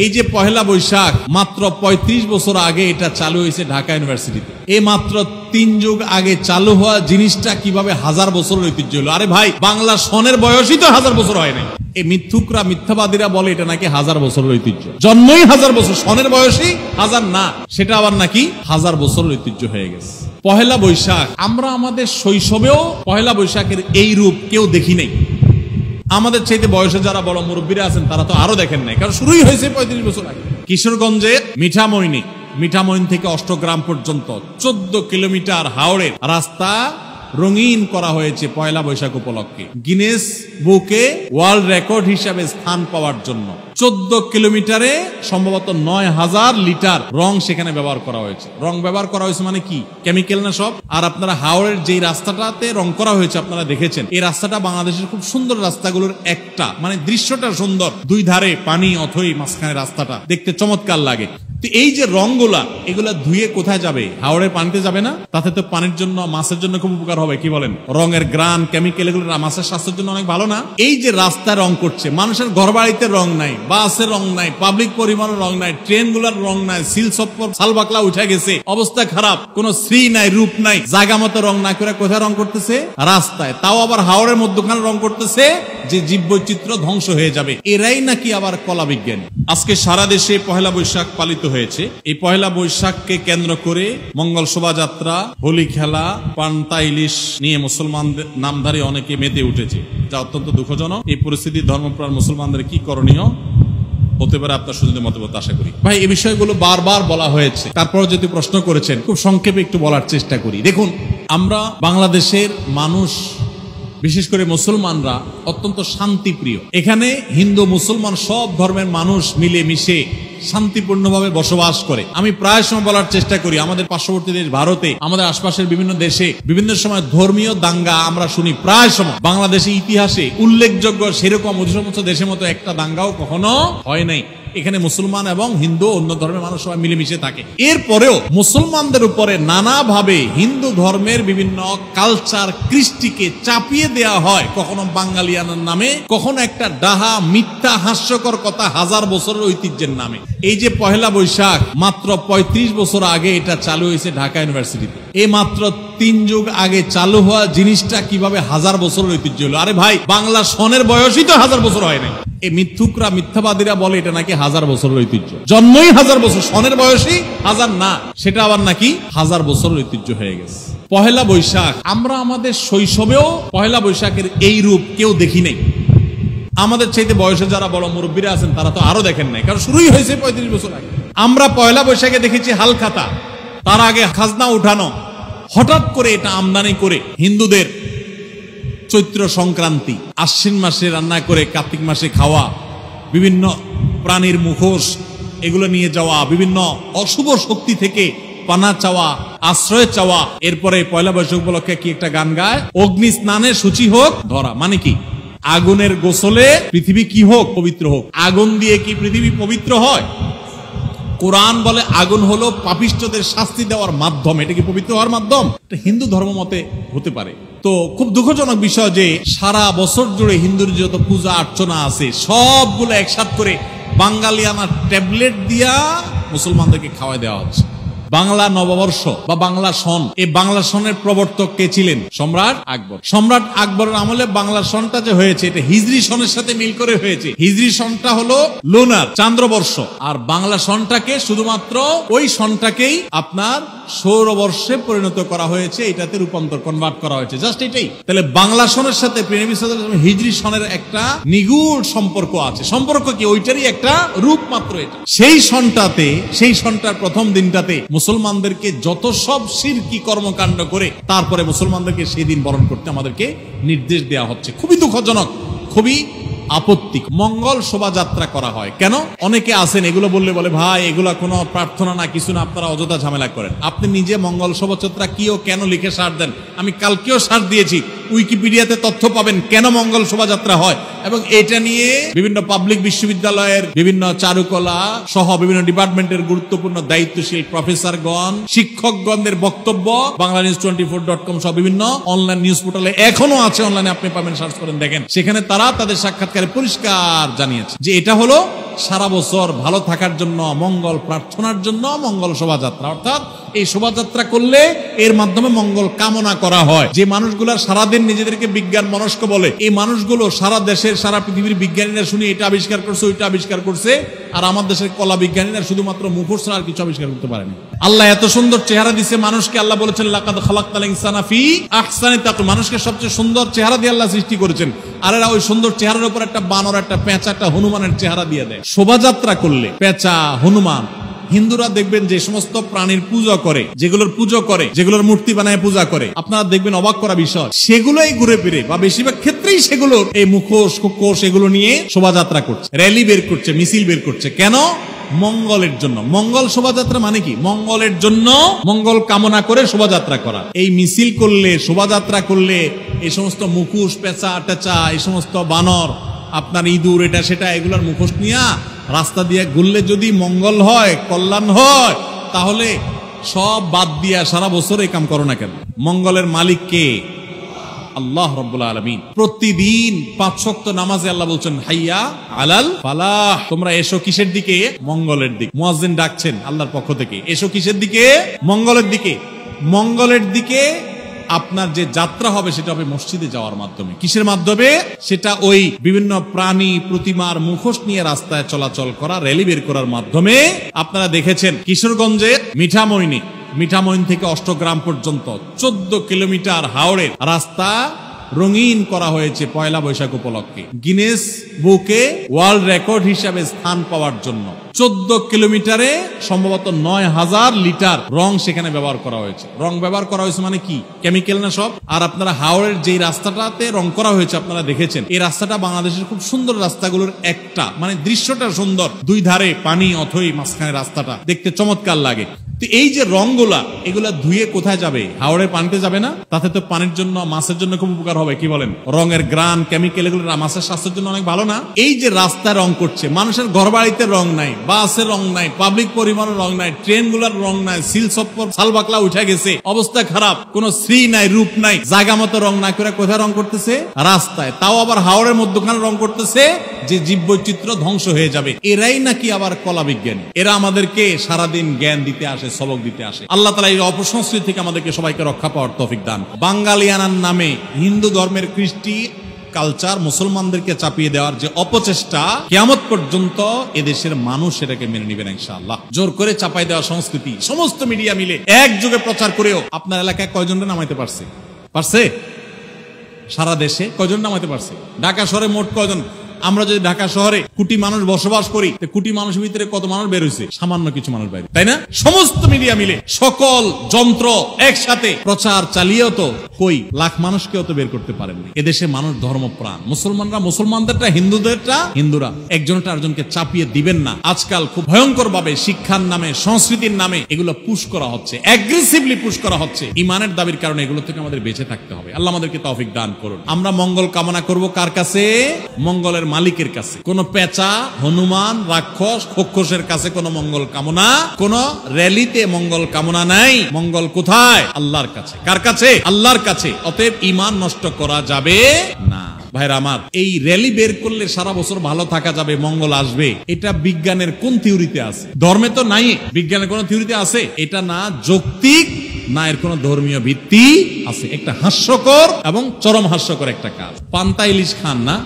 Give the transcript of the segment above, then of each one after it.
এই যে পহেলা বৈশাখ মাত্র ৩৫ বছর আগে এটা চালু হয়েছে ঢাকা ইউনিভার্সিটিতে। এই মাত্র ৩ যুগ আগে চালু হওয়া জিনিসটা কিভাবে ১০০০ বছরের ঐতিহ্য হলো? আরে ভাই, বাংলা সনের বয়সই তো ১০০০ বছর হয় নাই। এই মিথ্যুকরা, মিথ্যাবাদীরা বলে এটা নাকি ১০০০ বছরের ঐতিহ্য। জন্মই ১০০০ বছর, সনের বয়সই ১০০০ না, সেটা আবার নাকি ১০০০ বছরের ঐতিহ্য হয়ে গেছে। পহেলা বৈশাখ, আমরা আমাদের শৈশবেও পহেলা বৈশাখের এই রূপ কেউ দেখি নাই। আমাদের চাইতে বয়সে যারা বড় মুরব্বীরা আছেন তারা তো আরো দেখেন নাই, কারণ শুরুই হয়েছে ৩৫ বছর আগে। কিশোরগঞ্জের মিঠামইন থেকে অষ্টগ্রাম পর্যন্ত ১৪ কিলোমিটার হাওড়ের রাস্তা রঙিন করা হয়েছে পয়লা বৈশাখ উপলক্ষে, গিনেস বুকে ওয়ার্ল্ড রেকর্ড হিসাবে স্থান পাওয়ার জন্য। ১৪ কিলোমিটারে সম্ভবত ৯,০০০ লিটার রং সেখানে ব্যবহার করা হয়েছে। রং ব্যবহার করা হয়েছে মানে কি? কেমিক্যাল না সব। আর আপনারা হাওড়ের যে রাস্তাটাতে রং করা হয়েছে আপনারা দেখেছেন, এই রাস্তাটা বাংলাদেশের খুব সুন্দর রাস্তাগুলোর একটা, মানে দৃশ্যটা সুন্দর, দুই ধারে পানি, অথই মাঝখানে রাস্তাটা দেখতে চমৎকার লাগে। তো এই যে রংগুলা, এগুলা ধুয়ে কোথায় যাবে? হাওড়ের পানিতে যাবে না? তাতে তো পানির জন্য, মাছের জন্য খুব উপকার হবে। কি বলেন? রঙের গ্রান, কেমিক্যাল, এগুলো মাছের স্বাস্থ্যের জন্য অনেক ভালো না? এই যে রাস্তায় রং করছে, মানুষের ঘর বাড়িতে রং নাই, বাসের রং নাই, পাবলিক পরিবহনের রং নাই, ট্রেন গুলার রং নাই, সিল সপ্পর সালবাকলা উঠে গেছে, অবস্থা খারাপ, কোন শ্রী নাই, রূপ নাই, জায়গা মতো রং না করে কোথায় রং করতেছে? রাস্তায়। তাও আবার হাওড়ের মধ্যখানে রং করতেছে যে জীববৈচিত্র্য ধ্বংস হয়ে যাবে। এরাই নাকি আবার কলা বিজ্ঞানী। আজকে সারা দেশে পহেলা বৈশাখ পালিত হয়েছে। এই পহেলা বৈশাখকে কেন্দ্র করে মঙ্গল শোভাযাত্রা, হোলি খেলা, পান্তা ইলিশ নিয়ে মুসলমানদের নামধারী অনেকে মেতে উঠেছে, যা অত্যন্ত দুঃখজনক। এই পরিস্থিতি ধর্মপ্রাণ মুসলমানদের কি করণীয় হতে পারে আপনার সুযোগ মতামত আশা করি। ভাই, এই বিষয়গুলো বারবার বলা হয়েছে, তারপর যদি প্রশ্ন করেছেন, খুব সংক্ষেপে একটু বলার চেষ্টা করি। দেখুন, আমরা বাংলাদেশের মানুষ, বিশেষ করে মুসলমানরা অত্যন্ত শান্তিপ্রিয়। এখানে হিন্দু মুসলমান সব ধর্মের মানুষ মিলে মিশে শান্তিপূর্ণভাবে বসবাস করে। আমি প্রায় সময় বলার চেষ্টা করি, আমাদের পার্শ্ববর্তী দেশ ভারতে, আমাদের আশপাশের বিভিন্ন দেশে বিভিন্ন সময় ধর্মীয় দাঙ্গা আমরা শুনি। প্রায় সময় বাংলাদেশের ইতিহাসে উল্লেখযোগ্য সেরকম সমস্ত দেশের মতো একটা দাঙ্গাও কখনো হয় নাই। এখানে মুসলমান এবং হিন্দু, অন্য ধর্মের মানুষ সবাই মিলেমিশে থাকে। এরপরেও মুসলমানদের উপরে নানাভাবে হিন্দু ধর্মের বিভিন্ন কালচার, কৃষ্টিকে চাপিয়ে দেওয়া হয়, কখনো বাঙালিয়ানার নামে, কখনো একটা ডাহা, মিথ্যা, হাস্যকর কথা ১০০০ বছরের ঐতিহ্যের নামে। এই যে পহেলা বৈশাখ মাত্র ৩৫ বছর আগে এটা চালু হয়েছে ঢাকা ইউনিভার্সিটিতে। এই মাত্র ৩ যুগ আগে চালু হওয়া জিনিসটা কিভাবে ১০০০ বছরের ঐতিহ্য হলো? আরে ভাই, বাংলা সনের বয়সই তো ১০০০ বছর হয় নাই। এই মিথ্যুকরা, মিথ্যাবাদীরা বলে এটা নাকি ১০০০ বছরের ঐতিহ্য। জন্মই ১০০০ বছর, সনের বয়সই ১০০০ না, সেটা আবার নাকি ১০০০ বছরের ঐতিহ্য হয়ে গেছে। পহেলা বৈশাখ, আমরা আমাদের শৈশবেও পহেলা বৈশাখের এই রূপ কেউ দেখি নাই। আমাদের চাইতে বয়সে যারা বড় মুরব্বীরা আছেন তারা তো আরো দেখেন নাই, কারণ শুরুই হয়েছে ৩৫ বছর আগে। আমরা পয়লা বৈশাখে দেখেছি হালখাতা, তার আগে খাজনা উঠানো। হঠাৎ করে এটা আমদানি করে হিন্দুদের চৈত্র সংক্রান্তি, আশ্বিন মাসে রান্না করে কার্তিক মাসে খাওয়া, বিভিন্ন প্রাণীর মুখোশ এগুলো নিয়ে যাওয়া, বিভিন্ন অশুভ শক্তি থেকে পানা চাওয়া, আশ্রয় চাওয়া। এরপরে পয়লা বৈশাখ উপলক্ষে কি একটা গান গায়, অগ্নি স্নানে শুচি হোক ধরা। মানে কি? আগুনের গোসলে পৃথিবী কি হোক? পবিত্র হোক। আগুন দিয়ে কি পৃথিবী পবিত্র হয়? কোরআন বলে আগুন হলো পাপিষ্ঠদের শাস্তি দেওয়ার মাধ্যম। এটা কি পবিত্র হওয়ার মাধ্যম? এটা হিন্দু ধর্ম মতে হতে পারে। তো খুব দুঃখজনক বিষয় যে সারা বছর জুড়ে হিন্দুর যত পূজা অর্চনা আছে সবগুলো একসাথ করে বাঙালিয়ানা ট্যাবলেট দিয়া মুসলমানদেরকে খাওয়াই দেওয়া হচ্ছে। বাংলা নববর্ষ বা বাংলা সন, এই বাংলা সনের প্রবর্তক কে ছিলেন? সম্রাট আকবর। সম্রাট আকবরের আমলে বাংলা সনটা যে হয়েছে এটা হিজরি সনের সাথে মিল করে হয়েছে। হিজরি সনটা হলো লুনার, চান্দ্রবর্ষ, আর বাংলা সনটাকে শুধুমাত্র ওই সনটাকেই আপনার সৌরবর্ষে পরিণত করা হয়েছে, এটাতে রূপান্তর, কনভার্ট করা হয়েছে, জাস্ট এটাই। তাহলে বাংলা সনের সাথে হিজরি সনের একটা নিগুড় সম্পর্ক আছে। সম্পর্ক কি? ওইটারই একটা রূপ মাত্র এটা। সেই সনটাতে, সেই সনটার প্রথম দিনটাতে মুসলমানদেরকে যত সব শিরকি কর্মকাণ্ড করে তারপরে মুসলমানদেরকে সেই দিন বরণ করতে আমাদেরকে নির্দেশ দেওয়া হচ্ছে। খুবই দুঃখজনক, খুবই আপত্তি। মঙ্গল শোভাযাত্রা করা হয় কেন? অনেকে আছেন এগুলো বললে বলে ভাই এগুলা কোনো প্রার্থনা না, কিছু না, আপনারা অযথা ঝামেলা করেন। আপনি নিজে মঙ্গল শোভাযাত্রা কি ও কেন লিখে সার্চ দেন। আমি কালকেও সার্চ দিয়েছি, উইকিপিডিয়াতে তথ্য পাবেন কেন মঙ্গল শোভাযাত্রা হয়, এবং এটা নিয়ে বিভিন্ন পাবলিক বিশ্ববিদ্যালয়ের বিভিন্ন চারুকলা সহ বিভিন্ন ডিপার্টমেন্টের গুরুত্বপূর্ণ দায়িত্বশীল প্রফেসরগণ, শিক্ষকগণদের বক্তব্য বাংলানিউজ24.com সহ বিভিন্ন অনলাইন নিউজ পোর্টালে এখনো আছে, অনলাইনে আপনি পাবেন, সার্চ করেন দেখেন। সেখানে তারা তাদের সাক্ষাৎকার আকারে পরিষ্কার জানিয়েছে যে এটা হলো সারা বছর ভালো থাকার জন্য, মঙ্গল প্রার্থনার জন্য মঙ্গল শোভাযাত্রা। অর্থাৎ এই শোভাযাত্রা করলে এর মাধ্যমে মঙ্গল কামনা করা হয়। যে মানুষগুলো সারাদিন নিজেদেরকে বিজ্ঞান মনস্ক বলে, এই মানুষগুলো সারা দেশের সারা পৃথিবীর বিজ্ঞানীরা শুনে এটা আবিষ্কার করছে, ওইটা আবিষ্কার করছে, আর আমার দেশের কলা বিজ্ঞানীরা শুধুমাত্র মুখোশ ছাড়া আর কিছু আবিষ্কার করতে পারেনি। আল্লাহ এত সুন্দর চেহারা দিছে মানুষকে। আল্লাহ বলেছেন লাকাদ খালাকনাল ইনসানা ফি আহসানি তাকওয়িম, মানুষকে সবচেয়ে সুন্দর চেহারা দিয়ে আল্লাহ সৃষ্টি করেছেন। আর এরা ওই সুন্দর চেহারার উপর একটা বানর, একটা পেঁচা, একটা হনুমানের চেহারা দিয়ে দেয়। শোভাযাত্রা করলে পেঁচা, হনুমান, হিন্দুরা দেখবেন যে সমস্ত প্রাণীর পূজা করে, যেগুলোর পুজো করে, যেগুলোর মূর্তি বানায় পূজা করে, আপনারা দেখবেন অবাক করা বিষয়, সেগুলোই ঘুরে ফিরে বা বেশিরভাগ ক্ষেত্রেই সেগুলোর এই মুখোশ কোষ এগুলো নিয়ে শোভাযাত্রা করছে, র্যালি বের করছে, মিছিল বের করছে। কেন? মঙ্গলের জন্য। মঙ্গল শোভাযাত্রা মানে কি? মঙ্গলের জন্য, মঙ্গল কামনা করে শোভাযাত্রা করা। এই মিছিল করলে, শোভাযাত্রা করলে এই সমস্ত মুখোশ, পেঁচা টেচা, এই সমস্ত বানর, আপনার ইঁদুর, এটা সেটা, এগুলোর মুখোশ নিয়ে রাস্তা দিয়ে ঘুরলে যদি মঙ্গল হয়, কল্যাণ হয়, তাহলে সব বাদ দিয়া সারা বছর এই কাম করো না কেন? মঙ্গলের মালিক কে? আল্লাহ রাব্বুল আলামিন। প্রতিদিন 5 ওয়াক্ত নামাজে আল্লাহ বলছেন হাইয়া আলাল ফালাহ, তোমরা এসো কিসের দিকে? মঙ্গলের দিকে। মুয়াজ্জিন ডাকছেন আল্লাহর পক্ষ থেকে, এসো কিসের দিকে? মঙ্গলের দিকে। মঙ্গলের দিকে আপনার যে যাত্রা হবে সেটা হবে মসজিদে যাওয়ার মাধ্যমে। কিসের মাধ্যমে? সেটা ওই বিভিন্ন প্রাণী প্রতিমার মুখোশ নিয়ে রাস্তায় চলাচল করা, র্যালি বের করার মাধ্যমে। আপনারা দেখেছেন কিশোরগঞ্জে মিঠামইন থেকে অষ্টগ্রাম পর্যন্ত 14 কিলোমিটার হাওড়ের রাস্তা রঙিন করা হয়েছে পয়লা বৈশাখ উপলক্ষে, গিনেস বুকে ওয়ার্ল্ড রেকর্ড হিসাবে স্থান পাওয়ার জন্য। 14 কিলোমিটারে সম্ভবত 9000 লিটার রং সেখানে ব্যবহার করা হয়েছে। রং ব্যবহার করা হয়েছে মানে কি? কেমিক্যাল না সব। আর আপনারা হাওড়ের যে রাস্তাটাতে রং করা হয়েছে আপনারা দেখেছেন, এই রাস্তাটা বাংলাদেশের খুব সুন্দর রাস্তাগুলোর একটা, মানে দৃশ্যটা সুন্দর, দুই ধারে পানি, অথই মাঝখানে রাস্তাটা দেখতে চমৎকার লাগে। তো এই যে রংগুলা, এগুলা ধুয়ে কোথায় যাবে? হাওড়ের পানিতে যাবে না? তাতে তো পানির জন্য, মাছের জন্য খুব উপকার হবে। কি বলেন? রঙের গ্রান, কেমিক্যাল, এগুলো মাছের স্বাস্থ্যের জন্য অনেক ভালো না? এই যে রাস্তা রং করছে, মানুষের ঘর বাড়িতে রং নাই, বাসের রং নাই, পাবলিক পরিবহনের রং নাই, ট্রেন গুলার রং নাই, সিল সপ্পর সালবাকলা উঠে গেছে, অবস্থা খারাপ, কোন শ্রী নাই, রূপ নাই, জায়গা মতো রং না করে কোথায় রং করতেছে? রাস্তায়। তাও আবার হাওড়ের মধ্যখানে রং করতেছে, যে জীববৈচিত্র্য ধ্বংস হয়ে যাবে। এরাই নাকি আবার কলা বিজ্ঞানী। এরা আমাদেরকে সারাদিন জ্ঞান দিতে আসে, সবক দিতে আসে। আল্লাহ তাআলা এই অপসংস্কৃতি থেকে আমাদেরকে সবাইকে রক্ষা পাওয়ার তৌফিক দান। বাঙালিয়ানার নামে হিন্দু ধর্মের কৃষ্টি কালচার মুসলমানদেরকে চাপিয়ে দেওয়ার যে অপচেষ্টা, কিয়ামত পর্যন্ত এদেশের মানুষ সেটাকে মেনে নেবেন ইনশাআল্লাহ। জোর করে চাপাই দেওয়া সংস্কৃতি সমস্ত মিডিয়া মিলে একযোগে প্রচার করেও আপনার এলাকায় কয়জনকে নামাইতে পারছে? সারা দেশে কয়জন নামাইতে পারছে? ঢাকা শহরে মোট কয়জন? আমরা যদি ঢাকা শহরে কোটি মানুষ বসবাস করি, কোটি মানুষের ভিতরে কত মানুষ বের হয়েছে? সামান্য কিছু মানুষ বাইরে, তাই না? সমস্ত মিডিয়া মিলে সকল যন্ত্র একসাথে প্রচার চালিয়েও তো কই লাখ মানুষকেও তো বের করতে পারেননি। এদেশে মানুষ ধর্মপ্রাণ। মুসলমানরা মুসলমানদেরটা, হিন্দুদেরটা হিন্দুরা। একজনটা আরেকজনকে চাপিয়ে দিবেন না। আজকাল খুব ভয়ঙ্কর ভাবে শিক্ষার নামে, সংস্কৃতির নামে এগুলো পুশ করা হচ্ছে, অ্যাগ্রেসিভলি পুশ করা হচ্ছে। ইমানের দাবির কারণে এগুলো থেকে আমাদের বেঁচে থাকতে হবে। আল্লাহ আমাদেরকে তৌফিক দান করুন। আমরা মঙ্গল কামনা করব কার কাছে? মঙ্গলের মালিকের কাছে। কোন পেঁচা, হনুমান, রাক্ষস, খোক্ষসের কাছে কোন মঙ্গল কামনা, কোন র্যালিতে মঙ্গল কামনা নাই। মঙ্গল কোথায়? আল্লাহর কাছে। কার কাছে? আল্লাহর কাছে। অতএব ঈমান নষ্ট করা যাবে না। ভাইরা আমার, এই র্যালি বের করলে সারা বছর ভালো থাকা যাবে, মঙ্গল আসবে, এটা বিজ্ঞানের কোন থিওরিতে আছে? ধর্মে তো নাই। বিজ্ঞানের কোন থিওরিতে আছে? এটা না যৌক্তিক, না এর কোন ধর্মীয় ভিত্তি আছে। একটা হাস্যকর এবং চরম হাস্যকর একটা কাজ। পান্তা ইলিশ খান না,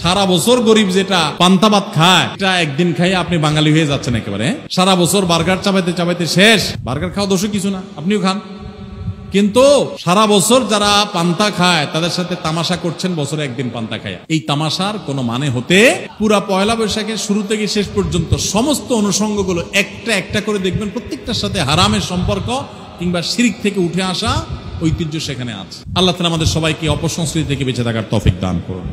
সারা বছর গরিব যেটা পান্তা ভাত খায়, এটা একদিন খাইয়ে আপনি বাঙালি হয়ে যাচ্ছেন একেবারে। সারা বছর বার্গার চাবাইতে চাবাইতে শেষ। বার্গার খাওয়া দোষ কিছু না, আপনিও খান। কিন্তু সারা বছর যারা পান্তা খায় তাদের সাথে তামাশা করছেন বছরে একদিন পান্তা খায়। এই তামাশার কোনো মানে হতে, পুরা পয়লা বৈশাখের শুরু থেকে শেষ পর্যন্ত সমস্ত অনুষঙ্গগুলো একটা একটা করে দেখবেন, প্রত্যেকটার সাথে হারামের সম্পর্ক কিংবা শিরক থেকে উঠে আসা ঐতিহ্য সেখানে আছে। আল্লাহ তাআলা আমাদের সবাইকে অপসংস্কৃতি থেকে বেঁচে থাকার তৌফিক দান করুন।